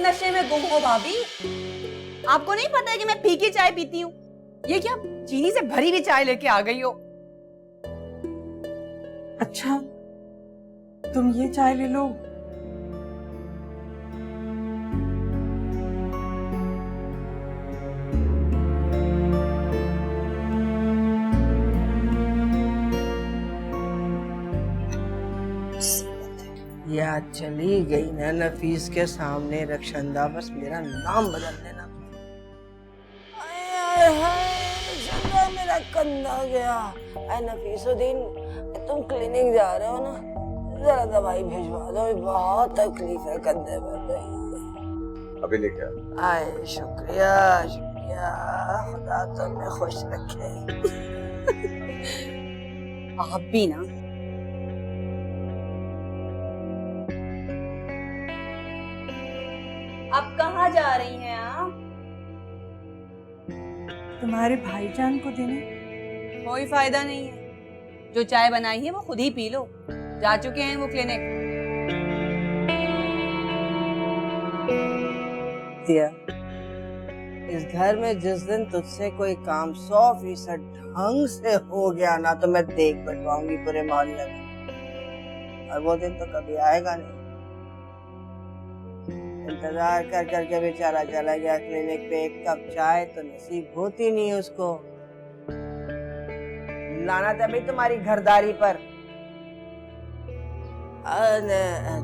नशे में गुम हो भाभी? आपको नहीं पता है कि मैं फीकी चाय पीती हूँ? ये क्या चीनी से भरी हुई चाय लेके आ गई हो? अच्छा, तुम ये चाय ले लो। या चली गई ना नफीस के सामने रक्षंदा, बस मेरा नाम बदल देना। हाय रक्षंदा, मेरा कंधा गया। अरे नफीसुद्दीन, तुम क्लिनिक जा रहे हो ना, जरा दवाई भिजवा दो, बहुत तकलीफ है कंधे में। अभी लेके आ। आए शुक्रिया शुक्रिया, खुदा तुम्हें खुश रखे। आप भी ना। अब कहाँ जा रही हैं आप? तुम्हारे भाईजान को देने। कोई फायदा नहीं है, जो चाय बनाई है वो खुद ही पी लो। जा चुके हैं वो क्लिनिक। दिया, इस घर में जिस दिन तुझसे कोई काम 100% ढंग से हो गया ना, तो मैं देख बैठवाऊंगी पूरे मोहल्ले में, और वो दिन तो कभी आएगा नहीं। इंतजार कर करके बेचारा चला गया क्लिनिक पे, एक कप चाय तो नसीब होती नहीं उसको। लाना तभी तुम्हारी घरदारी पर।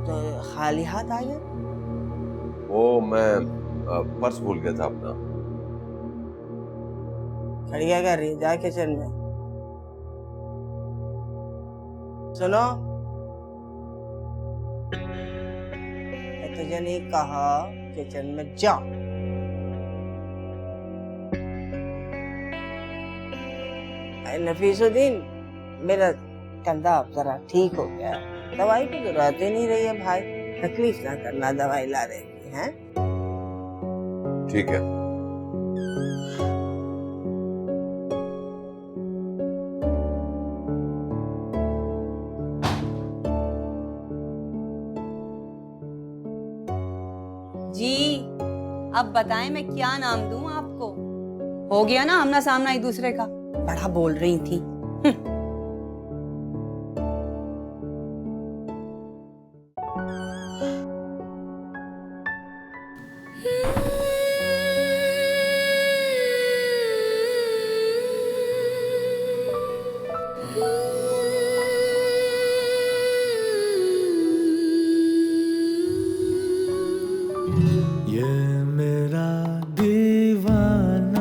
तो खाली हाथ आ गया। वो मैं पर्स भूल गया था अपना। खड़िया कर रही, जा किचन में। सुनो, मैं तुझे नहीं कहा किचन में जा। नफीसुद्दीन, मेरा कंधा अब जरा ठीक हो गया, दवाई की जरूरत ही नहीं रही है भाई। तकलीफ ना करना दवाई ला रहे की, हैं? ठीक है। जी, अब बताएं मैं क्या नाम दूं आपको? हो गया ना आमना सामना एक दूसरे का? बड़ा बोल रही थी। ये मेरा दीवानापन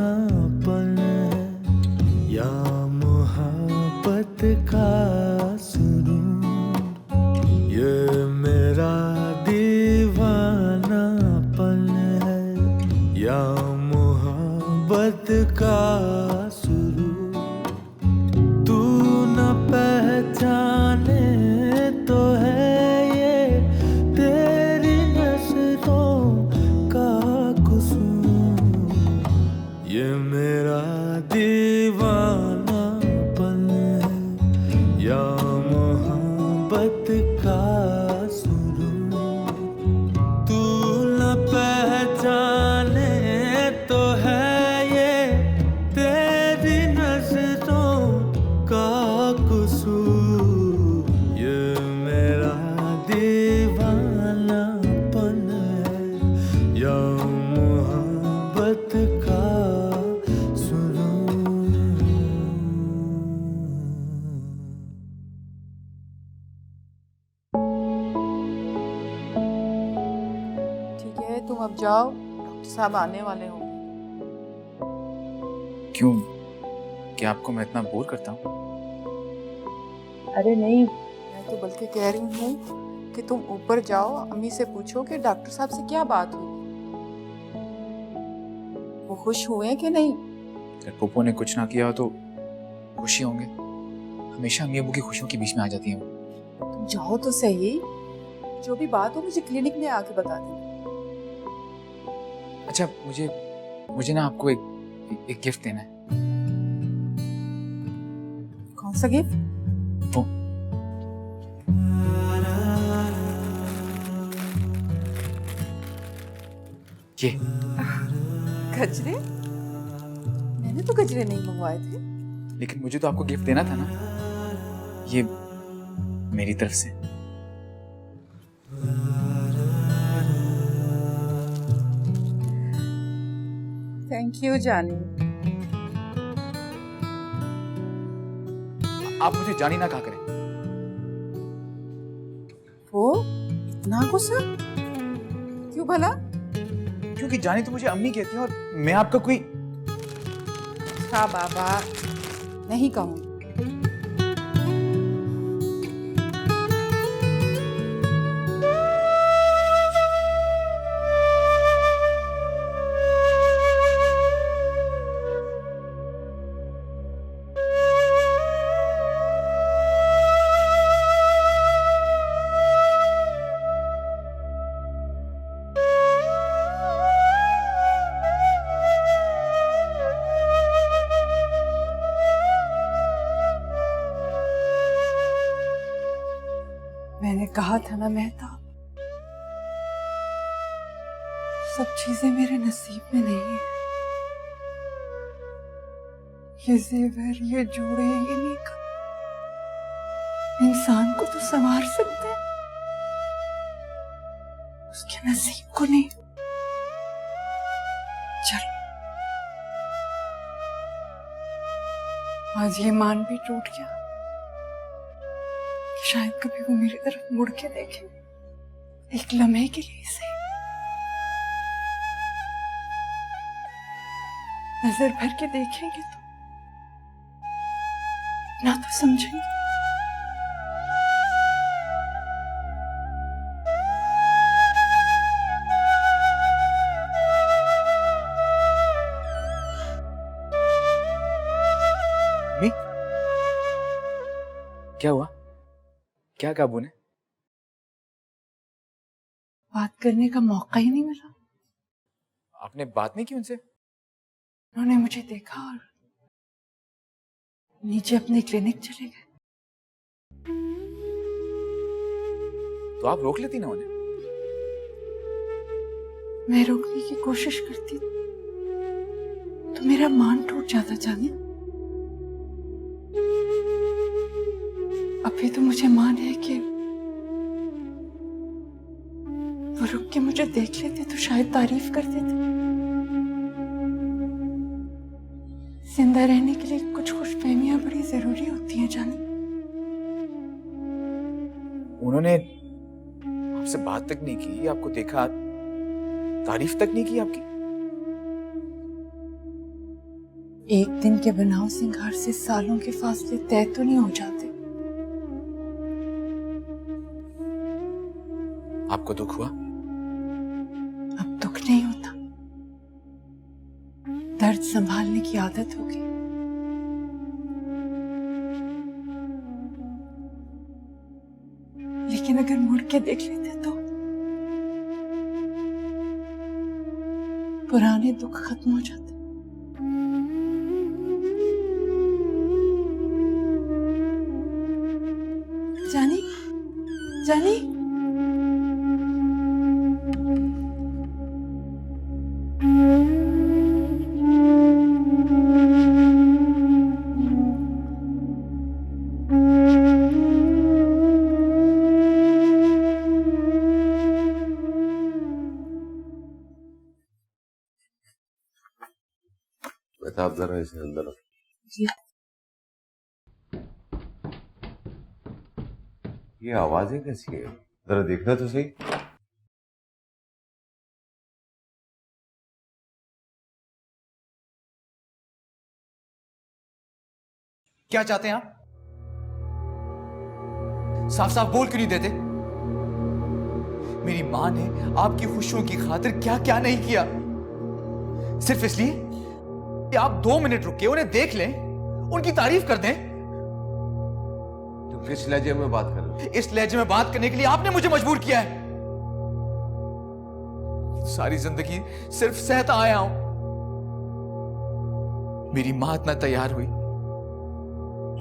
है या मोहब्बत का सुरूर। ये मेरा दीवानापन है या मोहब्बत का सुरूर। तू न पहचाने तो है ये तेरी नजरों का कसूर। ये मेरा दीवानापन है या मोहब्बत का सुरूर। तू न पहचाने तो है ये तेरी नजरों का कसूर। ये मेरा दीवानापन है या मोहब्बत का सुरूर। ठीक है, तुम अब जाओ, डॉक्टर साहब आने वाले होंगे। क्यों? क्या आपको मैं इतना बोर करता हूँ? अरे नहीं, मैं तो बल्कि कह रही हूँ कि तुम ऊपर जाओ, अम्मी से पूछो कि डॉक्टर साहब से क्या बात हुई, वो खुश हुए कि नहीं। अगर पप्पू ने कुछ ना किया हो तो खुशी होंगे। हमेशा अम्मी अब्बू की खुशियों के बीच में आ जाती हैं। तुम जाओ तो सही, जो भी बात हो मुझे क्लिनिक में आके बता देना। अच्छा, मुझे ना आपको एक गिफ्ट देना है। कौन सा गिफ्ट? वो ये गजरे? मैंने तो गजरे नहीं मंगवाए थे। लेकिन मुझे तो आपको गिफ्ट देना था ना, ये मेरी तरफ से। थैंक यू जानी। आप मुझे जानी ना कहा करें। वो इतना गुस्सा क्यों भला? क्योंकि जानी तो मुझे अम्मी कहती है और मैं आपका कोई। हाँ बाबा, नहीं कहूँ। मैंने कहा था ना मेहता, सब चीजें मेरे नसीब में नहीं है। ये जेवर, ये जोड़े, ये मेकअप इंसान को तो संवार सकते हैं, उसके नसीब को नहीं। चल, आज ये मान भी टूट गया। शायद कभी वो मेरी तरफ मुड़ के देखे, एक लम्हे के लिए सही। नजर भर के देखेंगे तो ना तो समझेंगे। अम्मी, क्या हुआ? क्या काबू ने? बात करने का मौका ही नहीं मिला। आपने बात नहीं की उनसे? उन्होंने मुझे देखा और नीचे अपने क्लिनिक चले गए। तो आप रोक लेती ना उन्हें। मैं रोकने की कोशिश करती तो मेरा मान टूट जाता जाने। अभी तो मुझे मान है कि वो रुक के मुझे देख लेते तो शायद तारीफ कर देते। जिंदा रहने के लिए कुछ खुशफहमियां बड़ी जरूरी होती हैं जानी। उन्होंने आपसे बात तक नहीं की, आपको देखा, तारीफ तक नहीं की आपकी। एक दिन के बनाव सिंगार से सालों के फासले तय तो नहीं हो जाते। आपको दुख हुआ? अब दुख नहीं होता, दर्द संभालने की आदत हो गई। लेकिन अगर मुड़ के देख लेते तो पुराने दुख खत्म हो जाते। जानी, जानी, बता, आप जरा इसे अंदर रखो। जी। ये आवाजें कैसी है? जरा देखना तो सही। क्या चाहते हैं आप? साफ साफ बोल क्यों नहीं देते? मेरी मां ने आपकी खुशियों की खातिर क्या क्या नहीं किया, सिर्फ इसलिए कि आप 2 मिनट रुक के उन्हें देख लें, उनकी तारीफ कर दें। तुम किस लहजे में बात कर रहे हो? इस लहजे में बात करने के लिए आपने मुझे मजबूर किया है। सारी जिंदगी सिर्फ सहता आया हूं। मेरी मां इतना तैयार हुई,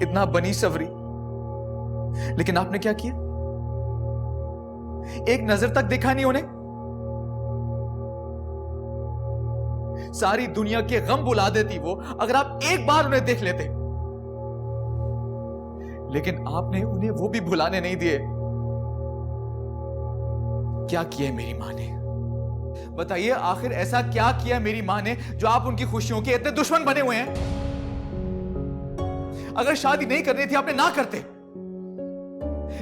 इतना बनी सवरी, लेकिन आपने क्या किया? एक नजर तक देखा नहीं उन्हें। सारी दुनिया के गम भुला देती वो, अगर आप एक बार उन्हें देख लेते। लेकिन आपने उन्हें वो भी भुलाने नहीं दिए। क्या किया मेरी मां ने? बताइए, आखिर ऐसा क्या किया मेरी मां ने जो आप उनकी खुशियों के इतने दुश्मन बने हुए हैं? अगर शादी नहीं करनी थी आपने ना करते,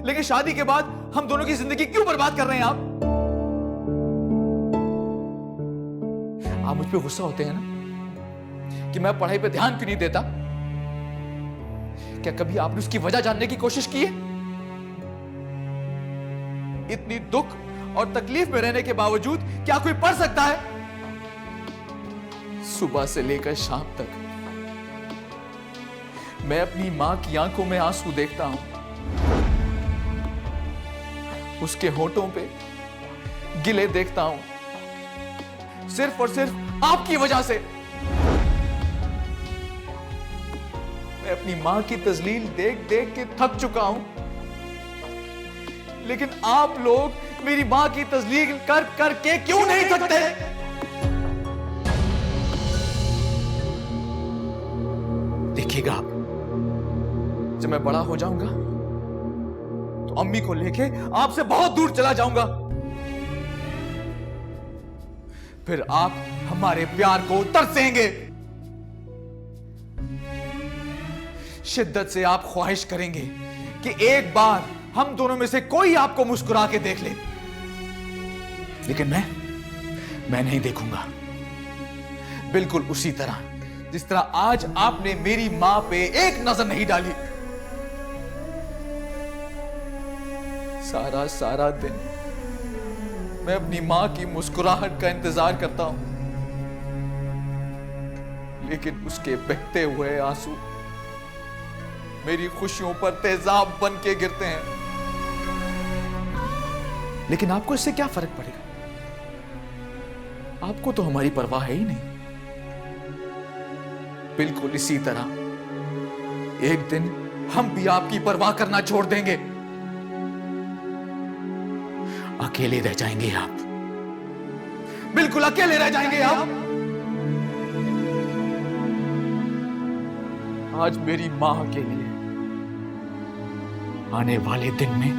लेकिन शादी के बाद हम दोनों की जिंदगी क्यों बर्बाद कर रहे हैं आप? आप मुझ पे गुस्सा होते हैं ना कि मैं पढ़ाई पे ध्यान क्यों नहीं देता? क्या कभी आपने उसकी वजह जानने की कोशिश की है? इतनी दुख और तकलीफ में रहने के बावजूद क्या कोई पढ़ सकता है? सुबह से लेकर शाम तक मैं अपनी मां की आंखों में आंसू देखता हूं, उसके होठों पे गिले देखता हूं, सिर्फ और सिर्फ आपकी वजह से। मैं अपनी मां की तजलील देख देख के थक चुका हूं, लेकिन आप लोग मेरी मां की तजलील कर कर के क्यों नहीं थकते? देखिएगा आप, जब मैं बड़ा हो जाऊंगा तो अम्मी को लेके आपसे बहुत दूर चला जाऊंगा। फिर आप हमारे प्यार को तरसेंगे। शिद्दत से आप ख्वाहिश करेंगे कि एक बार हम दोनों में से कोई आपको मुस्कुरा के देख ले, लेकिन मैं नहीं देखूंगा। बिल्कुल उसी तरह जिस तरह आज आपने मेरी मां पे एक नजर नहीं डाली। सारा सारा दिन मैं अपनी मां की मुस्कुराहट का इंतजार करता हूं, लेकिन उसके बहते हुए आंसू मेरी खुशियों पर तेजाब बन के गिरते हैं। लेकिन आपको इससे क्या फर्क पड़ेगा? आपको तो हमारी परवाह है ही नहीं। बिल्कुल इसी तरह एक दिन हम भी आपकी परवाह करना छोड़ देंगे। अकेले रह जाएंगे आप, बिल्कुल अकेले रह जाएंगे आप। आज मेरी मां के लिए आने वाले दिन में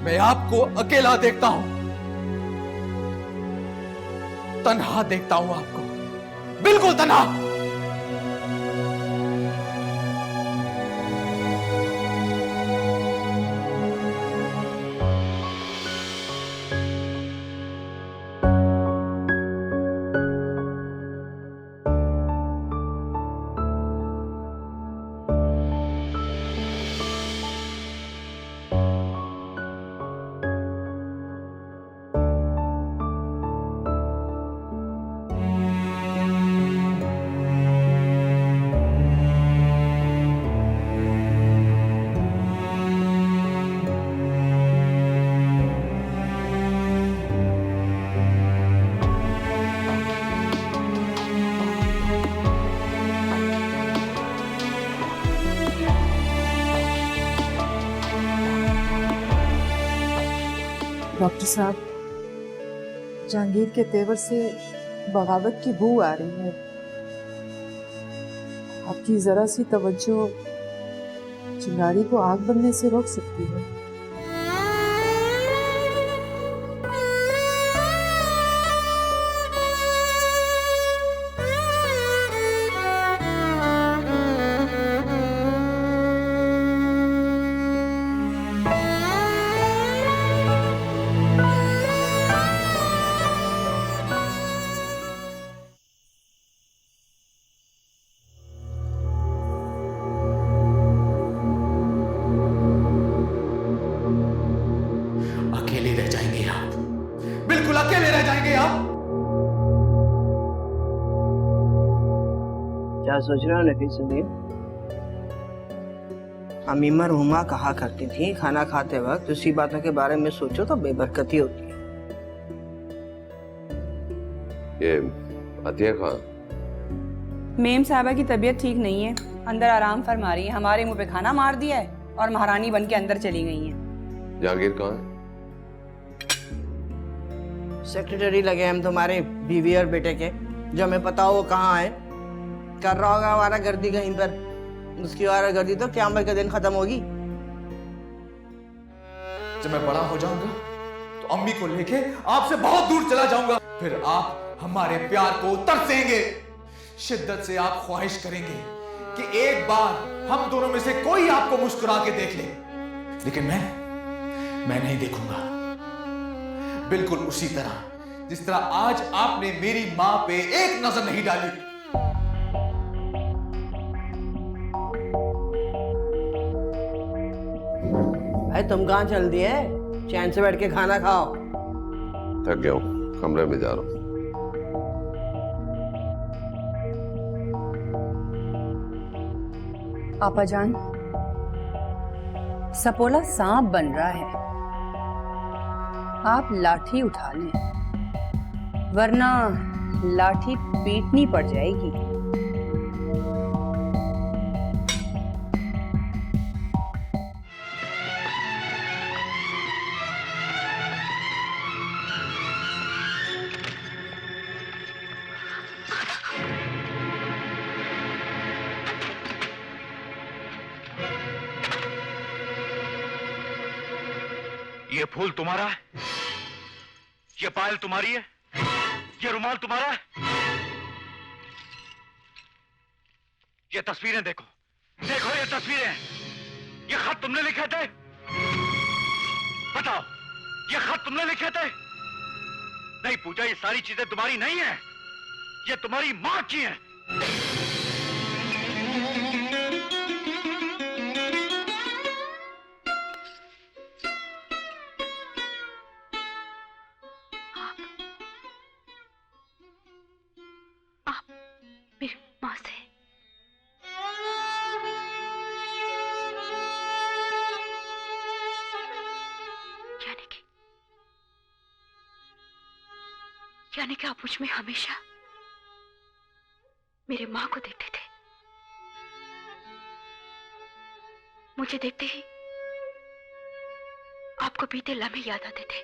मैं आपको अकेला देखता हूं, तन्हा देखता हूं आपको, बिल्कुल तन्हा। डॉक्टर साहब, जहांगीर के तेवर से बगावत की बू आ रही है। आपकी जरा सी तवज्जो चिंगारी को आग बनने से रोक सकती है। अकेले रह जाएंगे आप, बिल्कुल अकेले रह जाएंगे आप। क्या सोच रहे हो नफीस संदीप? अम्मी मरहुमा कहा करती थी खाना खाते वक्त उसी बातों के बारे में सोचो तो बेबरकती होती है। ये अतिया खान, मेम साहबा की तबीयत ठीक नहीं है, अंदर आराम फरमा रही है। हमारे मुंह पे खाना मार दिया है और महारानी बन के अंदर चली गई हैं। जहांगीर कहाँ है? सेक्रेटरी लगे हम तुम्हारे बीवी और बेटे के। जो हमें पता हो वो कहाँ है। कर रहा होगा हमारा गर्दी कहीं पर। उसकी वारा गर्दी तो क़यामत के दिन खत्म होगी। जब मैं बड़ा हो जाऊंगा तो अम्मी को लेके आपसे बहुत दूर चला जाऊंगा। फिर आप हमारे प्यार को तरसेंगे, शिद्दत से आप ख्वाहिश करेंगे कि एक बार हम दोनों में से कोई आपको मुस्कुरा के देख ले। लेकिन मैं नहीं देखूंगा। बिल्कुल उसी तरह जिस तरह आज आपने मेरी मां पे एक नजर नहीं डाली। भाई तुम कहाँ चल दिए? चैन से बैठ के खाना खाओ। थक गया हूँ, कमरे में जा रहा हूँ। पापा जान, सपोला सांप बन रहा है। आप लाठी उठा लें, वरना लाठी पीटनी पड़ जाएगी। ये फूल तुम्हारा है? ये पायल तुम्हारी है? ये रुमाल तुम्हारा है? ये तस्वीरें देखो, देखो ये तस्वीरें। ये खत तुमने लिखे थे? बताओ, ये खत तुमने लिखे थे? नहीं पूजा, ये सारी चीजें तुम्हारी नहीं है, ये तुम्हारी मां की है। मेरी माँ से यानी कि आप मुझ में हमेशा मेरी माँ को देखते थे। मुझे देखते ही आपको बीते लम्हे याद आते थे।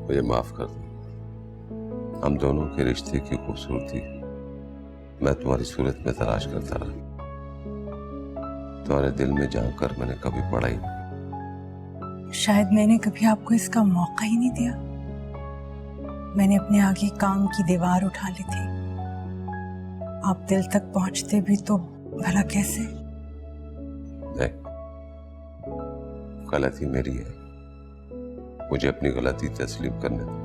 मुझे माफ कर दो। हम दोनों के रिश्ते की खूबसूरती मैं तुम्हारी सूरत में तलाश करता रहा। तुम्हारे दिल में झांक कर मैंने कभी पढ़ा ही नहीं। शायद मैंने कभी आपको इसका मौका ही नहीं दिया। मैंने अपने आगे काम की दीवार उठा ली थी। आप दिल तक पहुंचते भी तो भला कैसे? नहीं, गलती मेरी है। मुझे अपनी गलती तस्लीम करने दो।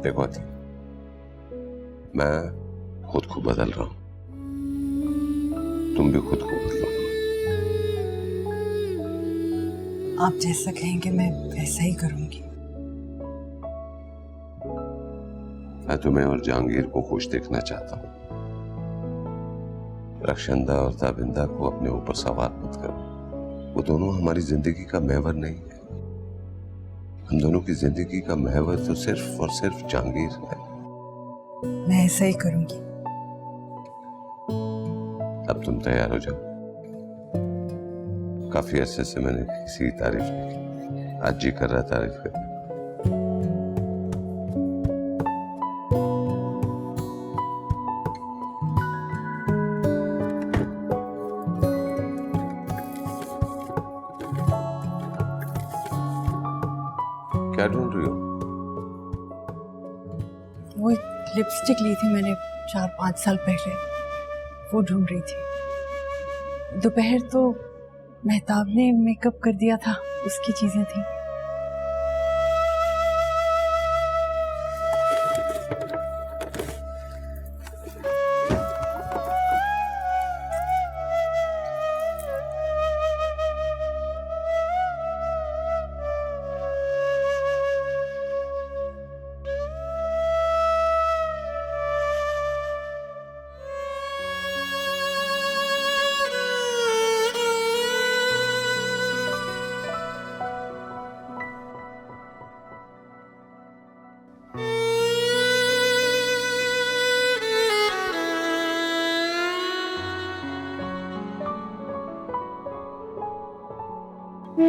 देखो आती, मैं खुद को बदल रहा हूं, तुम भी खुद को बदलो। आप जैसा कहेंगे मैं वैसा ही करूंगी। मैं तुम्हें और जहांगीर को खुश देखना चाहता हूं। रक्षंदा और ताबिंदा को अपने ऊपर सवार मत करो। वो दोनों हमारी जिंदगी का महवर नहीं है। हम दोनों की जिंदगी का महवर तो सिर्फ और सिर्फ जहांगीर है। मैं ऐसा ही करूंगी। अब तुम तैयार हो जाओ। काफी अरसे से मैंने किसी की तारीफ नहीं की, आज जी कर रहा तारीफ कर। क्या ढूंढ रही हो? वो एक लिपस्टिक ली थी मैंने 4-5 साल पहले, वो ढूंढ रही थी। दोपहर तो मेहताब ने मेकअप कर दिया था, उसकी चीजें थी। कौन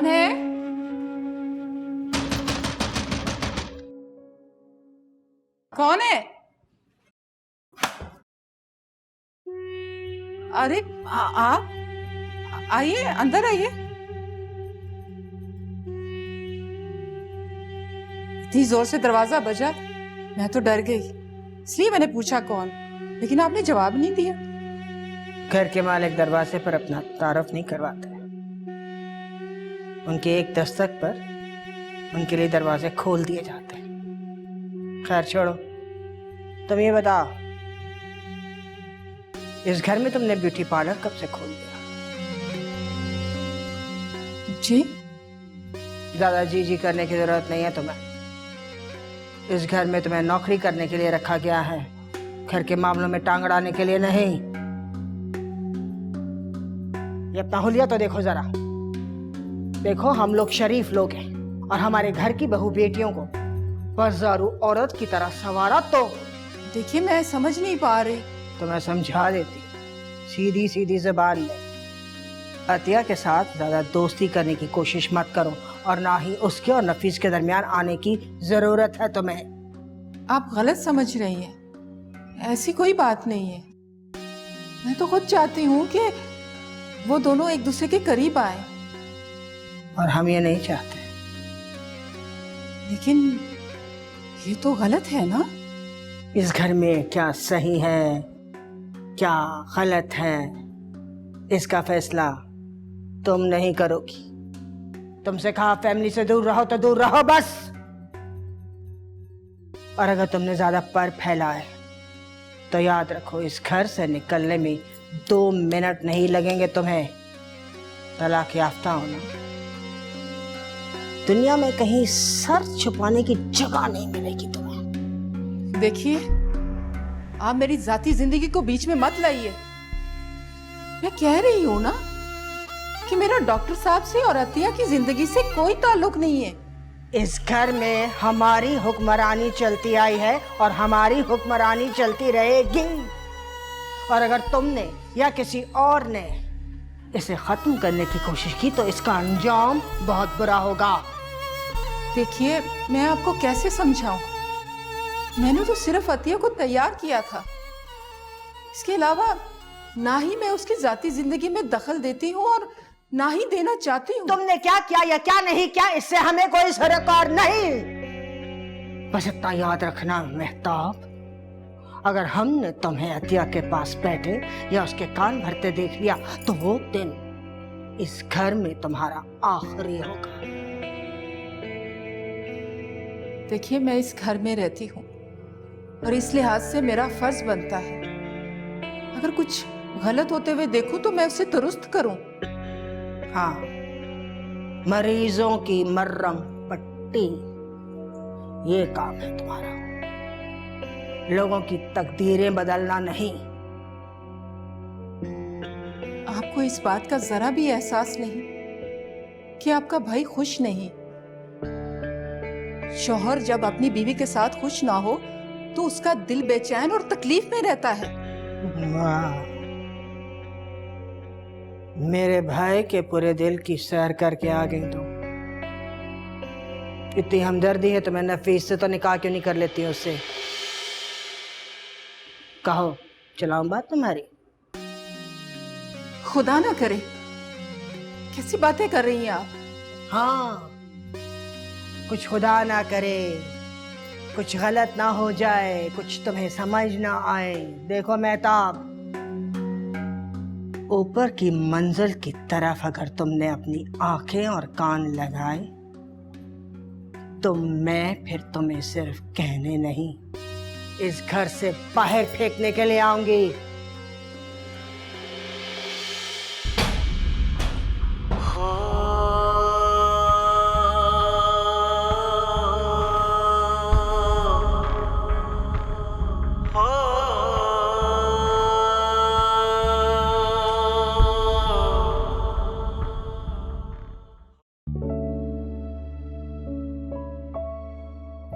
है? कौन है? अरे आप आइए, अंदर आइए। इतनी जोर से दरवाजा बजा, मैं तो डर गई, इसलिए मैंने पूछा कौन, लेकिन आपने जवाब नहीं दिया। घर के मालिक दरवाजे पर अपना तारुफ नहीं करवाते, उनके एक दस्तक पर उनके लिए दरवाजे खोल दिए जाते हैं। खैर छोड़ो, तुम ये बताओ, इस घर में तुमने ब्यूटी पार्लर कब से खोल दिया? जी? ज्यादा जी करने की जरूरत नहीं है तुम्हें। इस घर में तुम्हें नौकरी करने के लिए रखा गया है, घर के मामलों में टांग अड़ाने के लिए नहीं। ये अपना हुलिया तो देखो जरा। देखो, हम लोग शरीफ लोग हैं और हमारे घर की बहू बेटियों को बाजारू औरत की तरह सवारा तो। देखिए, मैं समझ नहीं पा रही। तो मैं समझा देती, सीधी सीधी ज़बान में। अतिया के साथ ज्यादा दोस्ती करने की कोशिश मत करो और ना ही उसके और नफीस के दरमियान आने की जरूरत है तुम्हें। आप गलत समझ रही हैं, ऐसी कोई बात नहीं है। मैं तो खुद चाहती हूँ कि वो दोनों एक दूसरे के करीब आए। और हम ये नहीं चाहते। लेकिन ये तो गलत है ना? इस घर में क्या सही है क्या गलत है, इसका फैसला तुम नहीं करोगी। तुमसे कहा फैमिली से दूर रहो तो दूर रहो बस। और अगर तुमने ज्यादा पर फैलाए तो याद रखो, इस घर से निकलने में 2 मिनट नहीं लगेंगे तुम्हें। तलाक याफ्ता होना दुनिया में कहीं सर छुपाने की जगह नहीं मिलेगी तुम्हें। देखिए, आप मेरी जाती जिंदगी को बीच में मत लाइए। मैं कह रही हूँ ना कि मेरा डॉक्टर साहब से और अतिया की जिंदगी से कोई ताल्लुक नहीं है। इस घर में हमारी हुक्मरानी चलती आई है और हमारी हुक्मरानी चलती रहेगी। और अगर तुमने या किसी और ने इसे खत्म करने की कोशिश की तो इसका अंजाम बहुत बुरा होगा। देखिए, मैं आपको कैसे समझाऊं? मैंने तो सिर्फ अतिया को तैयार किया था। इसके अलावा ना ही मैं उसकी जाती जिंदगी में दखल देती हूँ और ना ही देना चाहती हूँ। तुमने क्या किया या क्या नहीं किया, इससे हमें कोई सरोकार नहीं। बस इतना याद रखना मेहताब, अगर हमने तुम्हें अतिया के पास बैठे या उसके कान भरते देख लिया तो वो दिन इस घर में तुम्हारा आखिरी होगा। देखिए, मैं इस घर में रहती हूँ और इस लिहाज से मेरा फर्ज बनता है, अगर कुछ गलत होते हुए देखूं तो मैं उसे दुरुस्त करूं। हाँ, मरीजों की मर्रम पट्टी, ये काम है तुम्हारा, लोगों की तकदीरें बदलना नहीं। आपको इस बात का जरा भी एहसास नहीं कि आपका भाई खुश नहीं? शौहर जब अपनी बीवी के साथ खुश ना हो तो उसका दिल बेचैन और तकलीफ में रहता है। मेरे भाई के पूरे दिल की सैर करके आ गई तुम। इतनी हमदर्दी है तो मैं नफीस से तो निकाह क्यों नहीं कर लेती हूँ उससे? कहो, चलाऊं बात तुम्हारी? खुदा ना करे, कैसी बातें कर रही हैं आप? हाँ, कुछ खुदा ना करे, कुछ गलत ना हो जाए, कुछ तुम्हें समझ ना आए। देखो मेहताब, ऊपर की मंजिल की तरफ अगर तुमने अपनी आंखें और कान लगाए तो मैं फिर तुम्हें सिर्फ कहने नहीं, इस घर से बाहर फेंकने के लिए आऊंगी।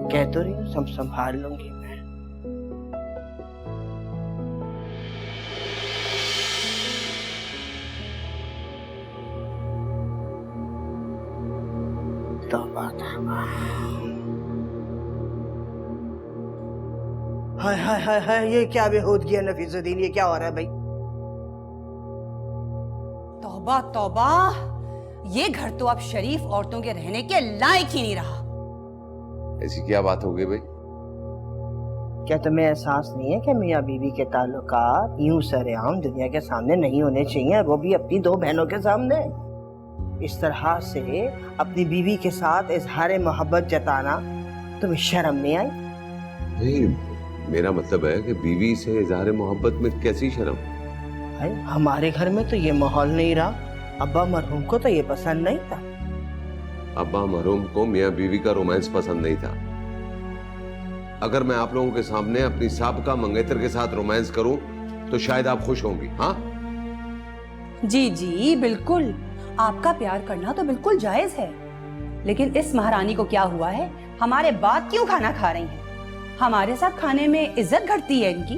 कह तो रही हूँ सब संभाल लूंगी मैं। हाय हाय हाय हाय, ये क्या बेहूद किया नफीसुद्दीन, ये क्या हो रहा है भाई? तौबा तौबा, ये घर तो अब शरीफ औरतों के रहने के लायक ही नहीं रहा। ऐसी क्या बात हो गई भाई? क्या तुम्हें एहसास नहीं है कि मियाँ बीवी के ताल्लुकात यूं सरेआम दुनिया के सामने नहीं होने चाहिए, वो भी अपनी दो बहनों के सामने? इस तरह से अपनी बीवी के साथ इजहार मोहब्बत जताना तुम्हें शर्म नहीं आई? नहीं, मेरा मतलब है कि बीवी से इजहार मोहब्बत में कैसी शर्म? भाई हमारे घर में तो ये माहौल नहीं रहा। अब्बा मरहूम को तो ये पसंद नहीं था। अब्बा मरहूम को मियाँ बीवी का रोमांस पसंद नहीं था। अगर मैं आप लोगों के सामने अपनी साबका मंगेतर के साथ रोमांस करूं तो शायद आप खुश होंगी। हाँ जी जी बिल्कुल, आपका प्यार करना तो बिल्कुल जायज है, लेकिन इस महारानी को क्या हुआ है? हमारे बाद क्यों खाना खा रही हैं? हमारे साथ खाने में इज्जत घटती है इनकी।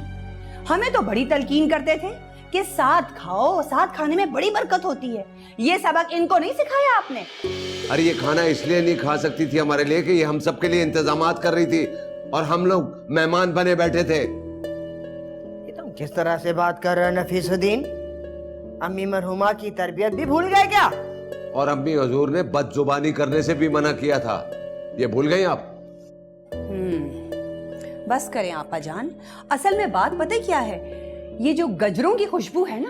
हमें तो बड़ी तलकीन करते थे कि साथ खाओ, साथ खाने में बड़ी बरकत होती है। ये सबक इनको नहीं सिखाया आपने? अरे ये खाना इसलिए नहीं खा सकती थी हमारे लिए कि ये हम सबके लिए इंतजामात कर रही थी और हम लोग मेहमान बने बैठे थे। ये तुम किस तरह से बात कर रहे हो नफीसुद्दीन? अम्मी मरहुमा की तरबियत भी भूल गए क्या? और अम्मी हजूर ने बदजुबानी करने से भी मना किया था, ये भूल गई आप? बस करें आपा जान, असल में बात पता क्या है, ये जो गजरों की खुशबू है ना,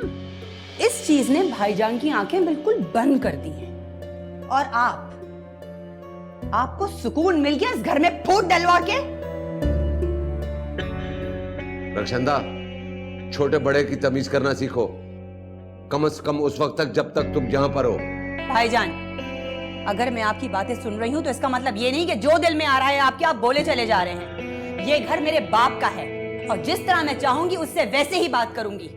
इस चीज ने भाईजान की आंखें बिल्कुल बंद कर दी हैं। और आपको सुकून मिल गया इस घर में फूट डलवा के? रक्षंदा, छोटे बड़े की तमीज करना सीखो, कम से कम उस वक्त तक जब तक तुम यहाँ पर हो। भाईजान, अगर मैं आपकी बातें सुन रही हूँ तो इसका मतलब ये नहीं कि जो दिल में आ रहा है आपके आप बोले चले जा रहे हैं। ये घर मेरे बाप का है और जिस तरह मैं चाहूंगी उससे वैसे ही बात करूंगी।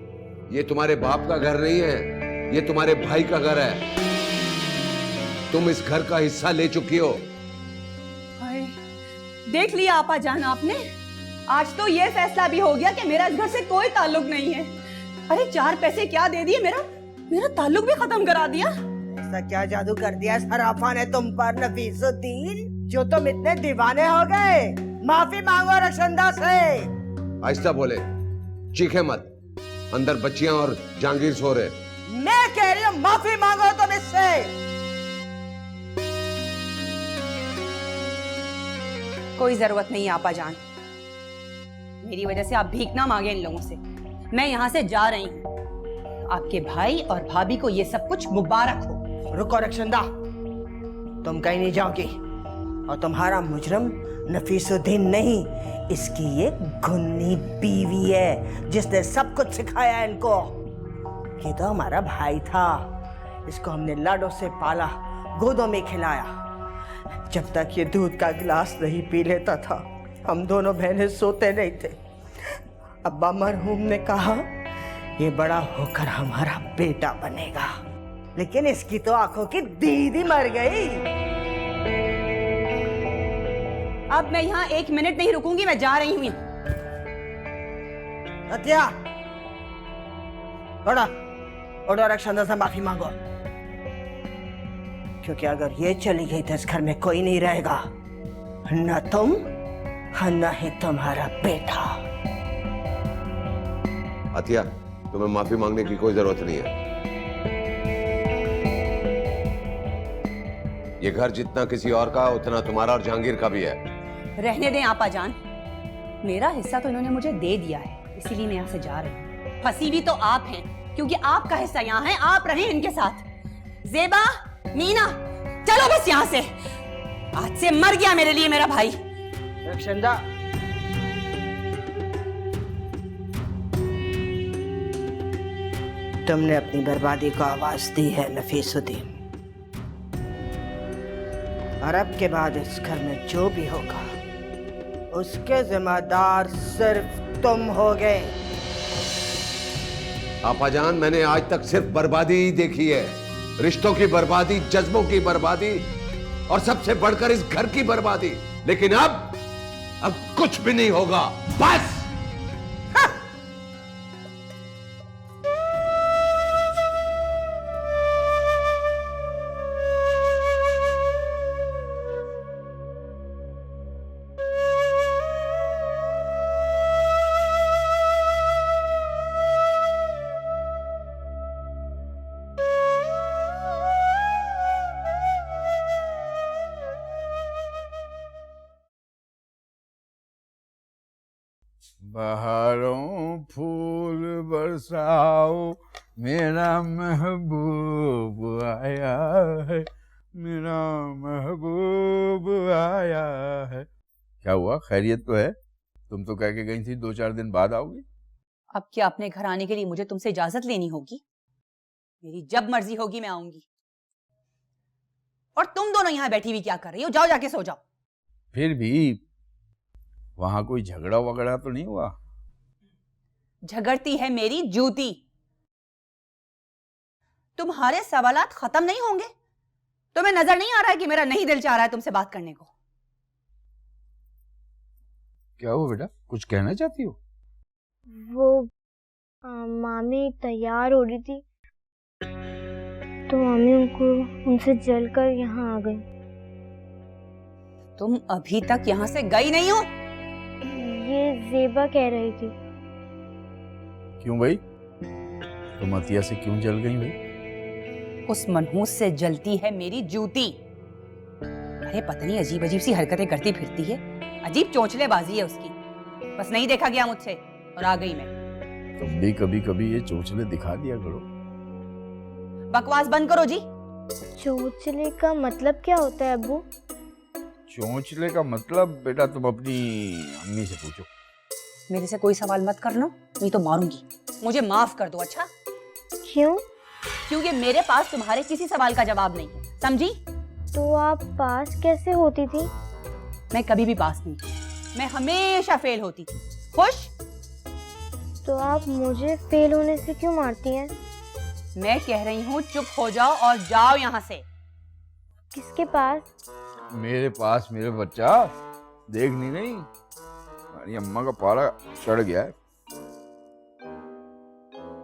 ये तुम्हारे बाप का घर नहीं है, ये तुम्हारे भाई का घर है। तुम इस घर का हिस्सा ले चुकी हो। देख लिया आपा जान आपने, आज तो ये फैसला भी हो गया कि मेरा इस घर से कोई ताल्लुक नहीं है। अरे 4 पैसे क्या दे दिए, मेरा ताल्लुक भी खत्म करा दिया। ऐसा क्या जादू कर दिया सराफा ने तुम पर नफीसुद्दीन, जो तुम इतने दीवाने हो गए? माफी मांगो रक्षंदा से। आहिस्ता बोले, चीखे मत, अंदर बच्चियां और जहांगीर सो रहे। मैं कह रही हूँ माफी मांगो तुम इससे। कोई जरूरत नहीं आपा जान, मेरी वजह से आप भीख ना मांगे इन लोगों से। मैं यहाँ से जा रही हूँ। आपके भाई और भाभी को ये सब कुछ मुबारक हो। रुको रक्षंदा, तुम कहीं नहीं जाओगी और तुम्हारा मुजरम नफीसुद्दीन नहीं, इसकी ये गुन्नी बीवी है जिसने सब कुछ सिखाया इनको। ये तो हमारा भाई था, इसको हमने लाडों से पाला, गोदों में खिलाया। जब तक ये दूध का गिलास नहीं पी लेता था हम दोनों बहनें सोते नहीं थे। अब्बा मरहूम ने कहा ये बड़ा होकर हमारा बेटा बनेगा, लेकिन इसकी तो आंखों की दीदी मर गई। अब मैं यहाँ 1 मिनट नहीं रुकूंगी, मैं जा रही हूँ। अतिया, उठो रक्षंदा से माफी मांगो, क्योंकि अगर ये चली गई तो इस घर में कोई नहीं रहेगा, न तुम न ही तुम्हारा बेटा। अतिया, तुम्हें माफी मांगने की कोई जरूरत नहीं है। ये घर जितना किसी और का उतना तुम्हारा और जहांगीर का भी है। रहने दें आपा जान, मेरा हिस्सा तो इन्होंने मुझे दे दिया है, इसीलिए मैं यहाँ से जा रही हूँ। फंसी भी तो आप हैं, क्योंकि आपका हिस्सा यहाँ है, आप रहें इनके साथ। ज़ेबा, मीना, चलो बस यहाँ से, आज से मर गया मेरे लिए मेरा भाई। रक्षंदा, तुमने अपनी बर्बादी को आवाज दी है नफीसुद्दीन, और अब के बाद इस घर में जो भी होगा उसके जिम्मेदार सिर्फ तुम होगे। आपाजान, मैंने आज तक सिर्फ बर्बादी ही देखी है, रिश्तों की बर्बादी, जज्बों की बर्बादी और सबसे बढ़कर इस घर की बर्बादी। लेकिन अब अब कुछ भी नहीं होगा, बस। बहारों फूल बरसाओ, मेरा महबूब आया है, मेरा महबूब आया है। क्या हुआ, खैरियत तो है? तुम तो कह के गई थी 2-4 दिन बाद आओगी। अब क्या अपने घर आने के लिए मुझे तुमसे इजाजत लेनी होगी? मेरी जब मर्जी होगी मैं आऊंगी। और तुम दोनों यहाँ बैठी हुई क्या कर रही हो? जाओ जाके सो जाओ। फिर भी वहां कोई झगड़ा वगड़ा तो नहीं हुआ? झगड़ती है मेरी जूती। तुम्हारे सवालात खत्म नहीं होंगे? तुम्हें नजर नहीं आ रहा है कि मेरा नहीं दिल चाह रहा है तुमसे बात करने को? क्या हुआ बेटा, कुछ कहना चाहती हो? वो मामी तैयार हो रही थी तो मामी उनसे जलकर यहाँ आ गई। तुम अभी तक यहाँ से गई नहीं हो? ये ज़ेबा कह रही थी। क्यों भाई, तुम अतिया से क्यों जल गई भाई? उस मनहूस से जलती है मेरी जूती। अरे पता नहीं अजीब अजीब सी हरकतें करती फिरती है, अजीब चोंचलेबाजी है उसकी। बस नहीं देखा गया मुझसे और आ गई मैं। तुम भी कभी कभी ये चोंचले दिखा दिया करो। बकवास बंद करो जी। चोंचले का मतलब क्या होता है अब्बू? चोंचले का मतलब बेटा तुम अपनी अम्मी से पूछो। मेरे से कोई सवाल मत करना, नहीं तो मारूंगी। मुझे माफ कर दो। अच्छा क्यों? क्योंकि मेरे पास तुम्हारे किसी सवाल का जवाब नहीं है, समझी? तो आप पास कैसे होती थी? मैं कभी भी पास नहीं थी, मैं हमेशा फेल होती थी। खुश? तो आप मुझे फेल होने से क्यों मारती हैं? मैं कह रही हूँ चुप हो जाओ और जाओ यहाँ से। किसके पास? मेरे पास मेरे बच्चा, देख नहीं रही हमारी अम्मा का पारा चढ़ गया है।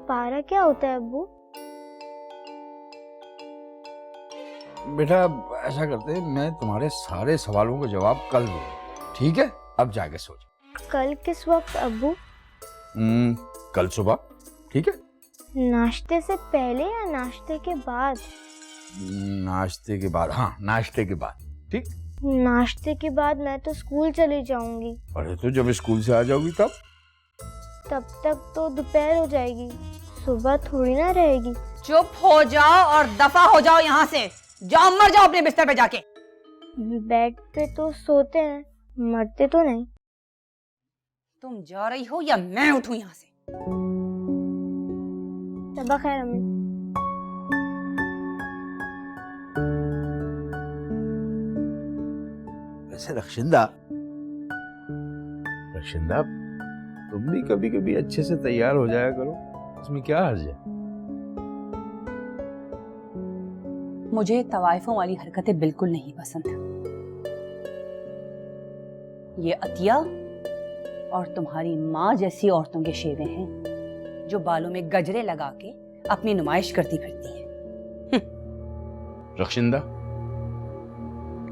पारा क्या होता है अब्बू? बेटा ऐसा करते हैं, मैं तुम्हारे सारे सवालों का जवाब कल दूंगा, ठीक है? अब जाके सो जाओ। कल किस वक्त अब्बू? कल सुबह, ठीक है? नाश्ते से पहले या नाश्ते के बाद? नाश्ते के बाद, हाँ नाश्ते के बाद, ठीक? नाश्ते के बाद मैं तो स्कूल चली जाऊंगी। अरे तो जब स्कूल से आ जाओगी तब तक तो दोपहर हो जाएगी, सुबह थोड़ी ना रहेगी। चुप हो जाओ और दफा हो जाओ यहाँ से। जाओ, मर जाओ अपने बिस्तर पे जाके। बेड पे तो सोते हैं, मरते तो नहीं। तुम जा रही हो या मैं उठूं यहाँ से? सबा खैर अम्मी। वैसे रक्षिंदा, तुम भी कभी कभी अच्छे से तैयार हो जाया करो, इसमें क्या हर्ज है? मुझे तवाइफों वाली हरकतें बिल्कुल नहीं पसंद। ये अतिया और तुम्हारी माँ जैसी औरतों के शेवे हैं जो बालों में गजरे लगा के अपनी नुमाइश करती फिरती हैं। रक्षिंदा,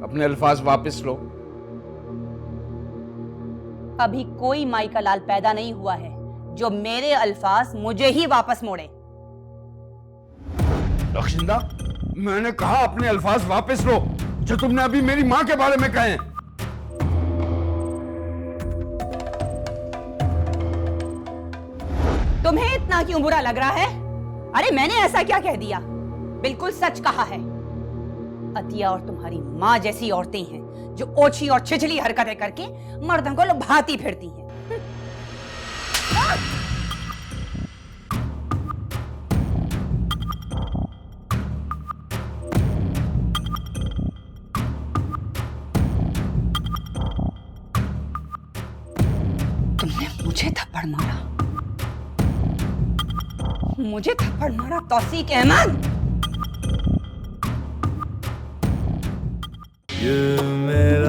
अपने अल्फाज वापस लो। अभी कोई माई का लाल पैदा नहीं हुआ है जो मेरे अल्फाज मुझे ही वापस मोड़े। रक्षिंदा, मैंने कहा अपने अल्फाज वापस लो जो तुमने अभी मेरी माँ के बारे में कहे। तुम्हें इतना क्यों बुरा लग रहा है? अरे मैंने ऐसा क्या कह दिया? बिल्कुल सच कहा है। अतिया और तुम्हारी माँ जैसी औरतें हैं जो ओछी और छिछली हरकतें करके मर्दों को लुभाती फिरती हैं। तुमने मुझे थप्पड़ मारा, मुझे थप्पड़ मारा तौसीक अहमद। ये मेरा